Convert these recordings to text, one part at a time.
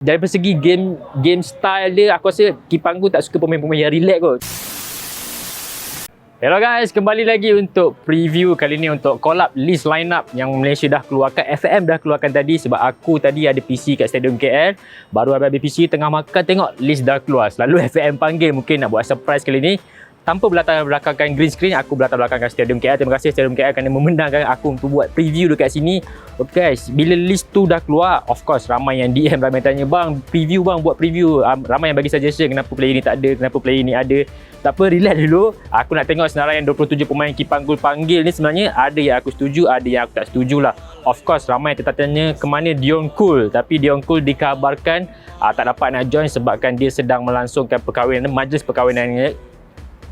Dari segi game style dia, aku rasa Kipanggun tak suka pemain-pemain yang relax kot. Hello guys, kembali lagi untuk preview kali ni untuk collab list lineup yang Malaysia dah keluarkan. FM dah keluarkan tadi sebab aku tadi ada PC kat Stadium KL. Baru habis PC, tengah makan tengok list dah keluar. Selalu FM panggil mungkin nak buat surprise kali ni. Tanpa berlatar belakangkan green screen, aku berlatar belakangkan Stadium KL. Terima kasih Stadium KL kerana membenarkan aku untuk buat preview dekat sini. Okay guys, bila list tu dah keluar, of course ramai yang DM, ramai tanya, bang preview bang, buat preview. Ramai yang bagi suggestion kenapa player ni tak ada, kenapa player ni ada. Tak apa, relax dulu. Aku nak tengok senarai yang 27 pemain Kipanggun panggil ni sebenarnya ada yang aku setuju, ada yang aku tak setuju lah. Of course ramai tetap tanya ke mana Dion Kool, tapi Dion Kool dikabarkan tak dapat nak join sebabkan dia sedang melangsungkan perkahwinan, majlis perkahwinannya.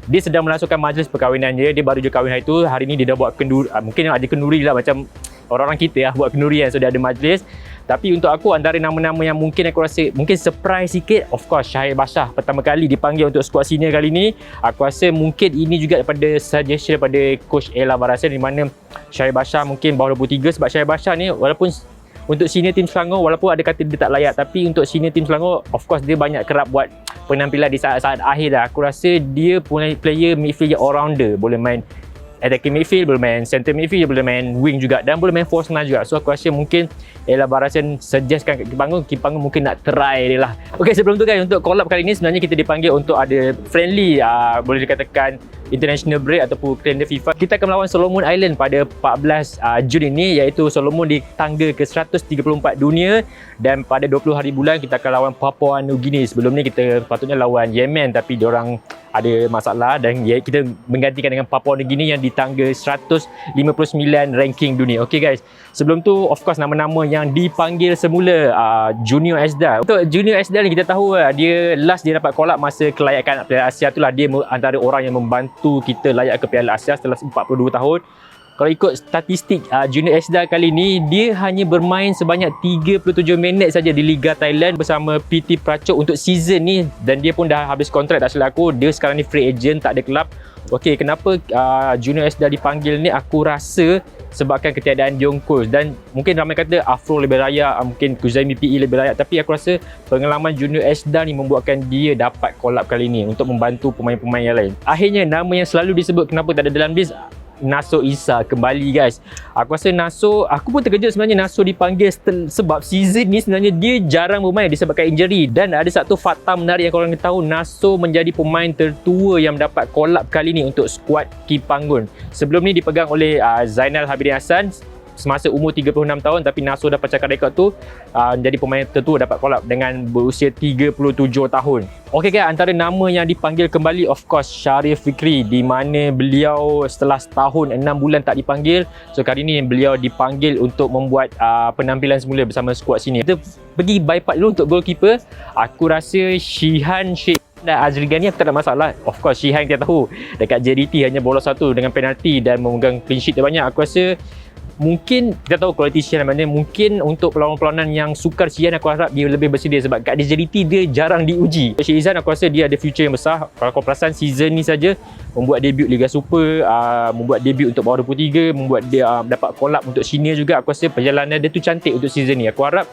Dia sedang melangsungkan majlis perkahwinannya. Dia baru je kahwin hari tu. Hari ni dia dah buat kenduri, mungkin ada kenduri lah macam orang-orang kita buat kenduri kan. So dia ada majlis. Tapi untuk aku, antara nama-nama yang mungkin aku rasa mungkin surprise sikit, of course Syahir Bashar pertama kali dipanggil untuk skuad senior kali ni. Aku rasa mungkin ini juga daripada suggestion daripada Coach Ella Barasan, di mana Syahir Bashar mungkin bawah 23. Sebab Syahir Bashar ni walaupun untuk senior tim Selangor, walaupun ada kata dia tak layak, tapi untuk senior tim Selangor, of course dia banyak kerap buat penampilan di saat-saat akhir dah. Aku rasa dia punya player midfield all-rounder. Boleh main attacking midfield, boleh main center midfield, boleh main wing juga, dan boleh main false nine juga. So aku rasa mungkin Ella Barasan suggestkan kat Kipanggun mungkin nak try dia lah. Okay, sebelum tu guys, untuk collab kali ni sebenarnya kita dipanggil untuk ada friendly, boleh dikatakan international break ataupun kalender FIFA. Kita akan melawan Solomon Island pada 14 Jun ini, iaitu Solomon di tangga ke 134 dunia, dan pada 20 hari bulan kita akan lawan Papua New Guinea. Sebelum ni kita patutnya lawan Yemen, tapi diorang ada masalah dan kita menggantikan dengan Papua New Guinea yang di tangga 159 ranking dunia. Okay guys, sebelum tu of course nama-nama yang dipanggil semula, Junior Esdal. Untuk Junior Esdal ni kita tahu dia last dia dapat call up masa kelayakan Piala Asia tu lah. Dia antara orang yang membantu kita layak ke Piala Asia setelah 42 tahun. Kalau ikut statistik Junior Esdal kali ni, dia hanya bermain sebanyak 37 minit saja di Liga Thailand bersama PT Prachok untuk season ni, dan dia pun dah habis kontrak tak silap aku. Dia sekarang ni free agent, tak ada kelab. Okey, kenapa Junior Esdal dipanggil ni? Aku rasa sebabkan ketiadaan Dion Kool, dan mungkin ramai kata Afro lebih layak, mungkin Kuzaimi PE lebih layak, tapi aku rasa pengalaman Junior Esdal ni membuatkan dia dapat collab kali ni untuk membantu pemain-pemain yang lain. Akhirnya nama yang selalu disebut kenapa tak ada dalam list, Nasor Issa kembali guys. Aku rasa Nasor, aku pun terkejut sebenarnya Nasor dipanggil sebab season ni sebenarnya dia jarang bermain disebabkan injury. Dan ada satu fakta menarik yang korang tahu, Nasor menjadi pemain tertua yang mendapat collab kali ni untuk skuad Kipanggun. Sebelum ni dipegang oleh Zainal Habibin Hassan semasa umur 36 tahun, tapi Nasor dah pecahkan rekod tu, menjadi pemain tertua dapat collab dengan berusia 37 tahun. Okey guys, antara nama yang dipanggil kembali of course Syarif Fikri, di mana beliau setelah setahun 6 bulan tak dipanggil. So kali ni beliau dipanggil untuk membuat penampilan semula bersama skuad sini. Kita pergi bypass dulu untuk goalkeeper. Aku rasa Shihan Sheikh dan Azri Ghani aku tak ada masalah. Of course Shihan kita tahu dekat JDT hanya bola satu dengan penalti dan memegang clean sheet terbanyak. Aku rasa mungkin kita tahu kualiti Shihan mana, mungkin untuk perlawanan-perlawanan yang sukar Shihan aku harap dia lebih bersedia sebab kat JDT dia jarang diuji. Syed Izzan aku rasa dia ada future yang besar. Kalau kau perasan season ni saja membuat debut Liga Super, membuat debut untuk bawah 23, membuat dia dapat collab untuk senior juga. Aku rasa perjalanan dia tu cantik untuk season ni. Aku harap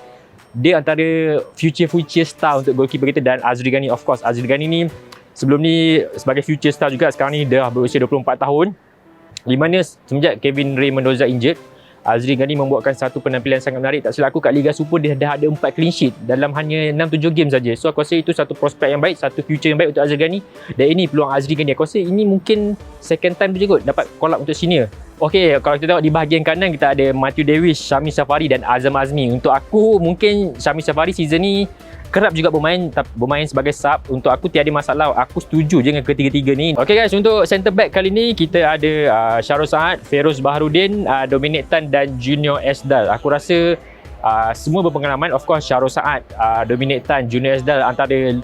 dia antara future star untuk goalkeeper kita. Dan Azri Ghani, of course Azri Ghani ni sebelum ni sebagai future star juga, sekarang ni dah berusia 24 tahun, di mana semenjak Kevin Ray Mendoza injured, Azri Ghani membuatkan satu penampilan sangat menarik. Tak silap aku kat Liga Super dia dah ada 4 clean sheet dalam hanya 6-7 game saja. So aku rasa itu satu prospek yang baik, satu future yang baik untuk Azri Ghani. Dan ini peluang Azri Ghani. Aku rasa ini mungkin second time je kot dapat collab untuk senior. Okey, kalau kita tengok di bahagian kanan kita ada Matthew Davis, Syami Safari dan Azam Azmi. Untuk aku mungkin Syami Safari season ni kerap juga bermain sebagai sub. Untuk aku tiada masalah, aku setuju je dengan ketiga-tiga ni. Okey guys, untuk centre back kali ni kita ada Syarul Saad, Feroz Baharudin, Dominic Tan dan Junior Esdal. Aku rasa semua berpengalaman. Of course Syarul Saad, Dominic Tan, Junior Esdal antara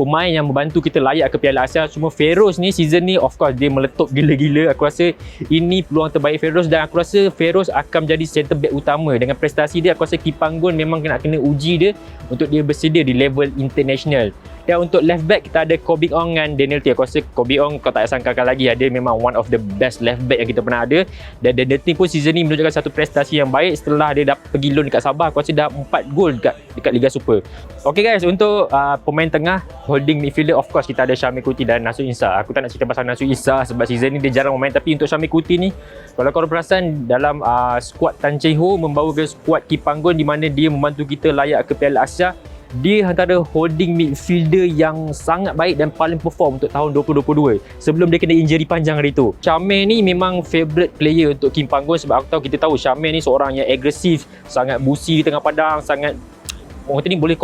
pemain yang membantu kita layak ke Piala Asia. Cuma Feroz ni season ni of course dia meletup gila-gila. Aku rasa ini peluang terbaik Feroz, dan aku rasa Feroz akan menjadi centre back utama. Dengan prestasi dia, aku rasa Kipanggun memang nak kena uji dia untuk dia bersedia di level international. Dan untuk left back kita ada Kobe Ong dan Daniel T. Aku rasa Kobe Ong kau tak sangkakan lagi, dia memang one of the best left back yang kita pernah ada. Dan Daniel T pun season ni menunjukkan satu prestasi yang baik setelah dia dah pergi loan dekat Sabah. Aku rasa dah 4 gol dekat Liga Super. Okay guys, untuk pemain tengah holding midfielder, of course kita ada Syamil Kuti dan Nasur Insa. Aku tak nak cerita pasal Nasur Insa sebab season ni dia jarang main, tapi untuk Syamil Kuti ni, kalau korang perasan dalam skuad Tan Chee Ho membawa ke skuad Kipanggon di mana dia membantu kita layak ke Piala Asia, dia antara holding midfielder yang sangat baik dan paling perform untuk tahun 2022 sebelum dia kena injury panjang hari tu. Syamil ni memang favourite player untuk Kim Panggon sebab kita tahu Syamil ni seorang yang agresif, sangat busi di tengah padang, sangat orang ni boleh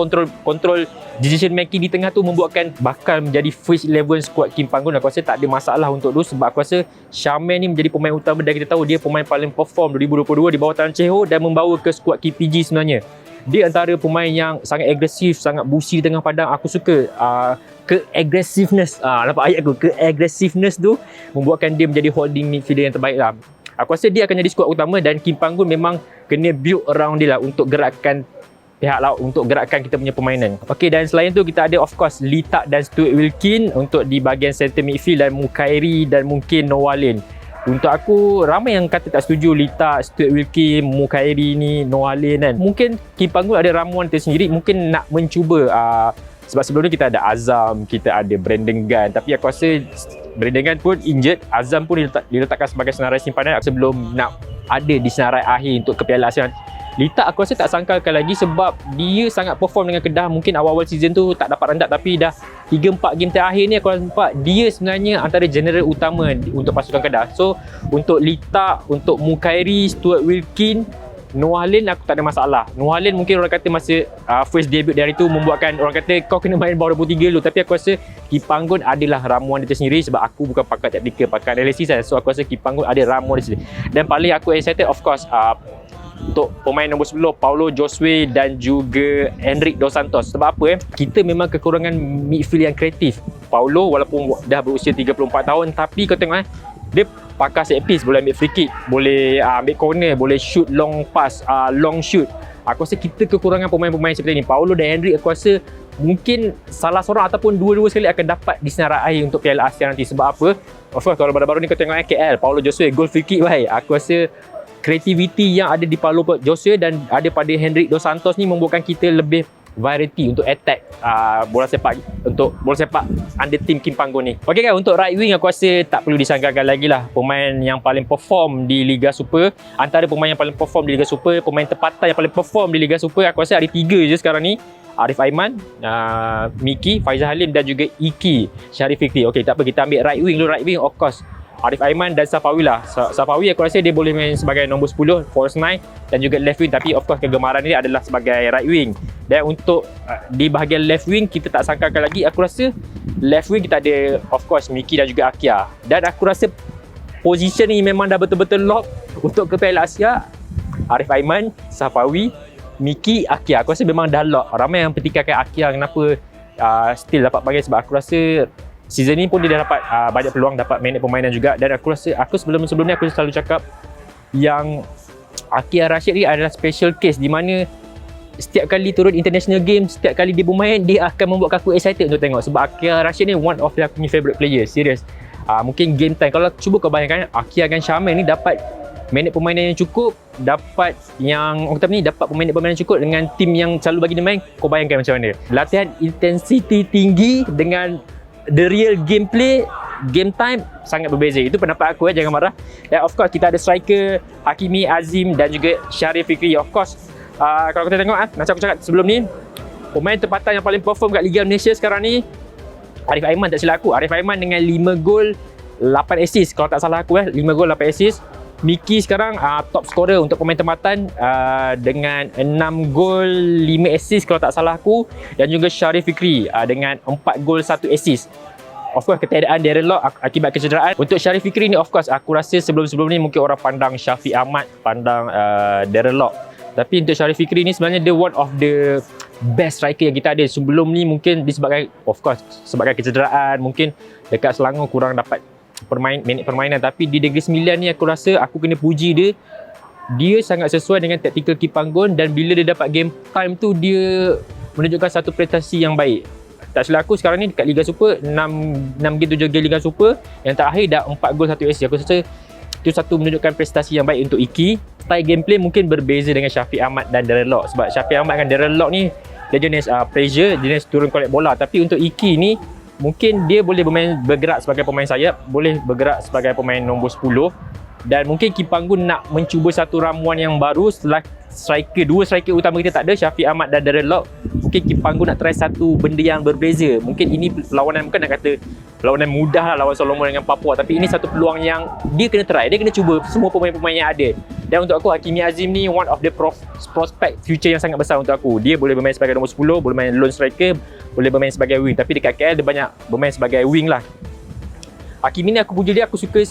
kontrol decision making di tengah tu, membuatkan bakal menjadi first 11 squad Kim Panggon. Aku rasa tak ada masalah untuk tu sebab aku rasa Syamil ni menjadi pemain utama dan kita tahu dia pemain paling perform 2022 di bawah Tan Chee Ho dan membawa ke squad KPG sebenarnya. Dia antara pemain yang sangat agresif, sangat busi di tengah padang. Aku suka ke-aggressiveness. Nampak ayat aku? Ke-aggressiveness tu membuatkan dia menjadi holding midfielder yang terbaik lah. Aku rasa dia akan jadi skuad utama dan Kim Panggon memang kena build around dia lah untuk gerakkan pihak laut, untuk gerakkan kita punya permainan. Okey, dan selain tu kita ada of course Lee Tak dan Stuart Wilkin untuk di bahagian center midfield, dan Mukairi dan mungkin Noah Lane. Untuk aku, ramai yang kata tak setuju Lee Tak, Stuart Wilkin, Mukairi ni, Noah Lane kan. Mungkin Kim Panggon ada ramuan tersendiri, mungkin nak mencuba sebab sebelum ni kita ada Azam, kita ada Brandon Gunn, tapi aku rasa Brandon Gunn pun injured, Azam pun diletakkan sebagai senarai simpanan sebelum nak ada di senarai akhir untuk ke Piala Asia. Lita aku rasa tak sangkalkan lagi sebab dia sangat perform dengan Kedah. Mungkin awal-awal season tu tak dapat rendak, tapi dah 3-4 game terakhir ni aku nampak dia sebenarnya antara general utama untuk pasukan Kedah. So untuk Lita, untuk Mukairi, Stuart Wilkin, Noah Lane aku tak ada masalah. Noah Lane mungkin orang kata masa first debut dari tu membuatkan orang kata kau kena main bawah 23 dulu, tapi aku rasa Kim Panggon adalah ramuan dia tersendiri sebab aku bukan pakar taktikal, pakar analisis kan. So aku rasa Kim Panggon ada ramuan dia sendiri. Dan paling aku excited of course untuk pemain nombor 10 Paulo Josue dan juga Henrik Dos Santos. Sebab apa kita memang kekurangan midfield yang kreatif. Paulo walaupun dah berusia 34 tahun, tapi kau tengok dia pakar set piece, boleh ambil free kick, boleh ambil corner, boleh shoot long pass, long shoot. Aku rasa kita kekurangan pemain-pemain seperti ni. Paulo dan Henrik aku rasa mungkin salah seorang ataupun dua-dua sekali akan dapat di senarai akhir untuk Piala Asia nanti. Sebab apa? Of course kalau baru-baru ni kau tengok KL, Paulo Josue goal free kick baik. Aku rasa kreativiti yang ada di Paulo Josue dan ada pada Henrik Dos Santos ni membuatkan kita lebih variety untuk attack bola sepak, untuk bola sepak under team Kim Panggon ni. Okey kan, untuk right wing aku rasa tak perlu disangkakan lagi lah. Pemain yang paling perform di Liga Super, antara pemain yang paling perform di Liga Super, pemain tempatan yang paling perform di Liga Super, aku rasa ada 3 je sekarang ni. Arif Aiman, Miki, Faizal Halim dan juga Iki Syarif Fikri. Okey, tak apa, kita ambil right wing dulu. Right wing of course Arif Aiman dan Safawi lah. Safawi aku rasa dia boleh main sebagai nombor 10, false 9 dan juga left wing, tapi of course kegemaran dia adalah sebagai right wing. Dan untuk di bahagian left wing kita tak sangkakan lagi, aku rasa left wing kita ada of course Miki dan juga Akia. Dan aku rasa position ni memang dah betul-betul lock untuk ke Piala Asia. Arif Aiman, Safawi, Miki, Akia. Aku rasa memang dah lock. Ramai yang pertikaikan Akia kenapa still dapat panggil, sebab aku rasa season ni pun dia dah dapat banyak peluang, dapat minit permainan juga. Dan aku rasa, sebelum ni aku selalu cakap yang Akia Rashid ni adalah special case di mana setiap kali turun international game, setiap kali dia bermain, dia akan membuat aku excited untuk tengok. Sebab Akia Rashid ni one of aku punya favourite player, serius. Mungkin game time, kalau cuba kau bayangkan Akia dan Syamil ni dapat minit permainan yang cukup, dapat yang orang kata ni, dapat permainan cukup dengan tim yang selalu bagi dia main. Kau bayangkan macam mana latihan intensity tinggi dengan the real gameplay, game time sangat berbeza. Itu pendapat aku, jangan marah. Dan of course kita ada striker Hakimi, Azim dan juga Syarif Fikri. Of course kalau kita tengok macam aku cakap sebelum ni, pemain tempatan yang paling perform kat Liga Malaysia sekarang ni Arif Aiman, tak silap aku. Arif Aiman dengan 5 gol 8 assist kalau tak salah aku 5 gol 8 assist. Miki sekarang top scorer untuk pemain tempatan dengan 6 gol 5 assist kalau tak salah aku, dan juga Syarif Fikri dengan 4 gol 1 assist. Of course ketiadaan Darren Lock akibat kecederaan. Untuk Syarif Fikri ni of course aku rasa sebelum ni mungkin orang pandang Syafiq Ahmad, pandang Darren Lock, tapi untuk Syarif Fikri ni sebenarnya dia one of the best striker yang kita ada. Sebelum ni mungkin disebabkan of course sebabkan kecederaan, mungkin dekat Selangor kurang dapat minit permainan, tapi di Negeri Sembilan ni aku rasa aku kena puji dia sangat sesuai dengan taktikal Kim Panggon, dan bila dia dapat game time tu dia menunjukkan satu prestasi yang baik. Tak silap aku sekarang ni dekat Liga Super 6 game 7 game Liga Super, yang terakhir dah 4 gol 1 assist. Aku rasa itu satu menunjukkan prestasi yang baik untuk Iki. Style gameplay mungkin berbeza dengan Syafiq Ahmad dan Darren Lock, sebab Syafiq Ahmad dan Darren Lock ni dia jenis pressure, jenis turun collect bola. Tapi untuk Iki ni mungkin dia boleh bergerak sebagai pemain sayap, boleh bergerak sebagai pemain nombor 10, dan mungkin Kipanggun nak mencuba satu ramuan yang baru setelah dua striker utama kita tak ada, Syafiq Ahmad dan Darren Lock. Mungkin Kipanggun nak try satu benda yang berbeza. Mungkin ini perlawanan, bukan nak kata perlawanan mudah lah lawan Solomon dengan Papua, tapi ini satu peluang yang dia kena try, dia kena cuba semua pemain-pemain yang ada. Dan untuk aku, Hakimi Azim ni one of the prospect future yang sangat besar untuk aku. Dia boleh bermain sebagai nombor 10, boleh main lone striker, boleh bermain sebagai wing. Tapi dekat KL dia banyak bermain sebagai wing lah. Hakimi ni aku puja dia, aku suka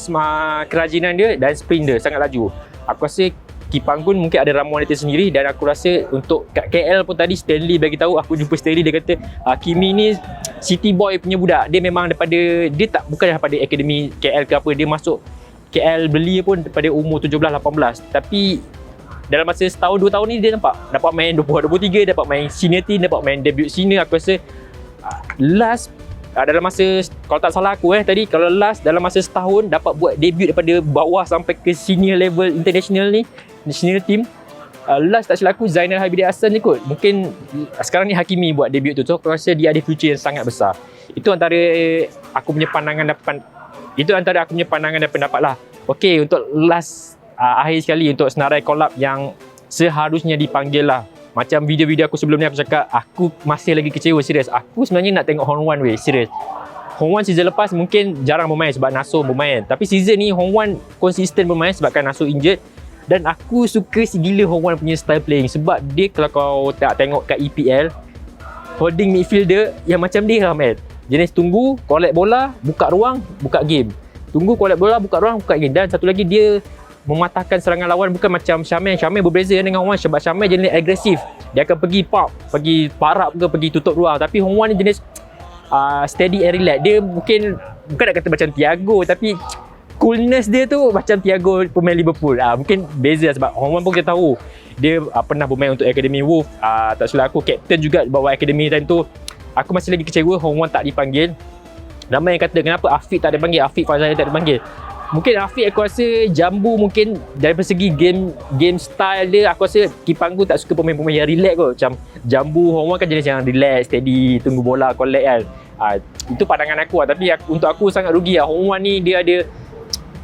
kerajinan dia dan sprint dia sangat laju. Aku rasa Kipanggun mungkin ada ramuan dia sendiri, dan aku rasa untuk kat KL pun tadi Stanley bagi tahu, aku jumpa Stanley, dia kata Hakimi ni city boy punya budak. Dia memang dia tak bukan daripada akademi KL ke apa, dia masuk KL beli pun daripada umur 17-18. Tapi dalam masa setahun 2 tahun ni dia dapat main 23, dapat main senior team, dapat main debut senior. Aku rasa last dalam masa, kalau tak salah aku tadi, kalau last dalam masa setahun dapat buat debut daripada bawah sampai ke senior level international ni, national team. Last tak silap aku Zainal Habibie Hassan ni kot. Mungkin sekarang ni Hakimi buat debut tu. So aku rasa dia ada future yang sangat besar. Itu antara aku punya pandangan dan pendapat lah. Okey, untuk last akhir sekali untuk senarai collab yang seharusnya dipanggil lah. Macam video-video aku sebelum ni aku cakap, aku masih lagi kecewa, serius. Aku sebenarnya nak tengok Hong Wan weh, serius. Hong Wan season lepas mungkin jarang bermain sebab Naso bermain. Tapi season ni Hong Wan konsisten bermain sebabkan Naso injured. Dan aku suka segila Hong Wan punya style playing, sebab dia kalau kau tak tengok kat EPL, holding midfielder yang macam dia lah, man. Jenis tunggu, collect bola, buka ruang, buka game. Tunggu, collect bola, buka ruang, buka game. Dan satu lagi, dia mematahkan serangan lawan, bukan macam Syamel. Syamel berbeza dengan Hong Wan, sebab Syamel jenis agresif. Dia akan pergi pop, pergi parap ke, pergi tutup ruang. Tapi Hong Wan ni jenis steady and relax. Dia bukan nak kata macam Thiago, tapi coolness dia tu macam Thiago pemain Liverpool. Mungkin beza sebab Hong Wan pun kita tahu dia pernah bermain untuk Academy Wolf. Tak silap aku captain juga bawa Academy time tu. Aku masih lagi kecewa Hong Wan tak dipanggil. Ramai yang kata kenapa Afiq tak dipanggil, Afiq Fazal tak dipanggil. Mungkin Afiq aku rasa jambu, mungkin dari segi game style dia, aku rasa Kipanggun tak suka pemain-pemain yang relax kot. Macam jambu, Hong Wan kan jenis yang relax, steady, tunggu bola, collect kan. Itu pandangan aku lah. Tapi untuk aku sangat rugi lah. Hong Wan ni dia ada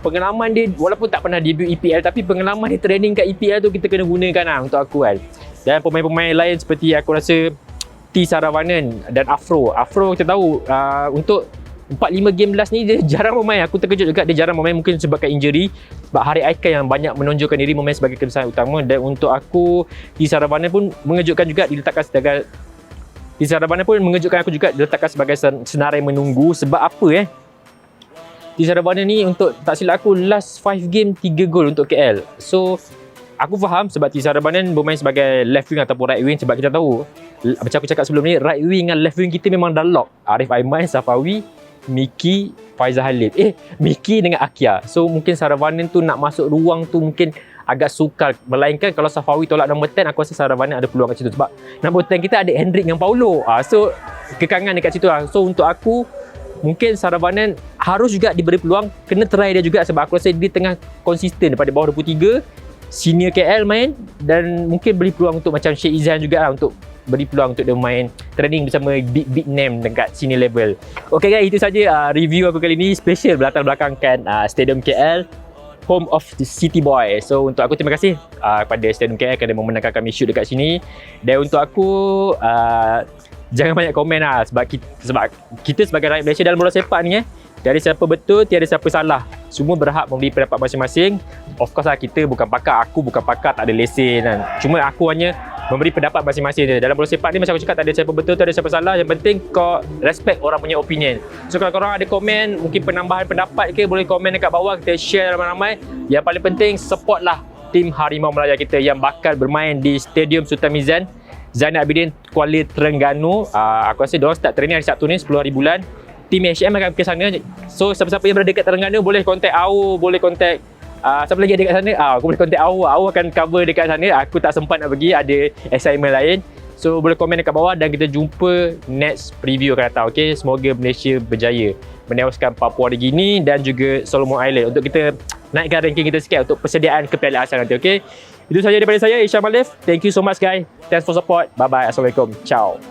pengalaman dia, walaupun tak pernah debut EPL, tapi pengalaman dia training kat EPL tu kita kena gunakan lah untuk aku kan. Dan pemain-pemain lain seperti aku rasa T Saravanan dan Afro kita tahu untuk 4-5 game last ni dia jarang bermain. Aku terkejut juga dia jarang bermain, mungkin sebabkan injury. Sebab Haris Aikan yang banyak menonjolkan diri bermain sebagai kebesaran utama. Dan untuk aku T Saravanan pun mengejutkan juga diletakkan sebagai sebagai senarai menunggu. Sebab apa T Saravanan ni untuk tak silap aku last 5 game 3 gol untuk KL. So aku faham sebab T Saravanan bermain sebagai left wing ataupun right wing, sebab kita tahu macam aku cakap sebelum ni, right wing dengan left wing kita memang dah lock. Arif Aiman, Safawi, Miki, Faizal Halid. Miki dengan Akia. So mungkin Saravanan tu nak masuk ruang tu mungkin agak sukar. Melainkan kalau Safawi tolak nombor 10, aku rasa Saravanan ada peluang kat situ. Sebab nombor 10 kita ada Hendrik dengan Paulo. So kekangan dekat situ lah. So untuk aku mungkin Saravanan harus juga diberi peluang, kena try dia juga, sebab aku rasa dia tengah konsisten daripada bawah 23, senior KL main, dan mungkin beri peluang untuk macam Sheikh Izan juga lah, untuk beri peluang untuk dia main training bersama big name dekat senior level. Okay guys, itu saja review aku kali ni, special berlatar belakangkan Stadium KL, home of the City Boy. So untuk aku terima kasih kepada Stadium KL kerana membenarkan kami shoot dekat sini. Dan untuk aku jangan banyak komen lah, sebab kita sebagai rakyat Malaysia dalam bola sepak ni tiada siapa betul, tiada siapa salah. Semua berhak memberi pendapat masing-masing. Of course lah, kita bukan pakar, aku bukan pakar, tak ada lesen kan. Cuma aku hanya memberi pendapat masing-masing je. Dalam bola sepak ni macam aku cakap, tak ada siapa betul, tak ada siapa salah. Yang penting kau respect orang punya opinion. So kalau korang ada komen, mungkin penambahan pendapat ke, boleh komen dekat bawah, kita share ramai-ramai. Yang paling penting support lah tim Harimau Melaya kita yang bakal bermain di Stadium Sultan Mizan Zainal Abidin, Kuala Terengganu. Aku rasa diorang start training hari Sabtu ni 10 hari bulan. Tim HM akan ke sana. So siapa-siapa yang berada dekat Terengganu boleh contact Au, boleh contact siapa lagi ada dekat sana? Aku boleh contact Au. Au akan cover dekat sana. Aku tak sempat nak pergi, ada assignment lain. So boleh komen dekat bawah dan kita jumpa next preview akan datang. Okay, semoga Malaysia berjaya menewaskan Papua New Guinea dan juga Solomon Island untuk kita naikkan ranking kita sikit untuk persediaan kepialaan ASEAN nanti. Okay, itu sahaja daripada saya, Isham Alif. Thank you so much guys. Thanks for support. Bye bye. Assalamualaikum. Ciao.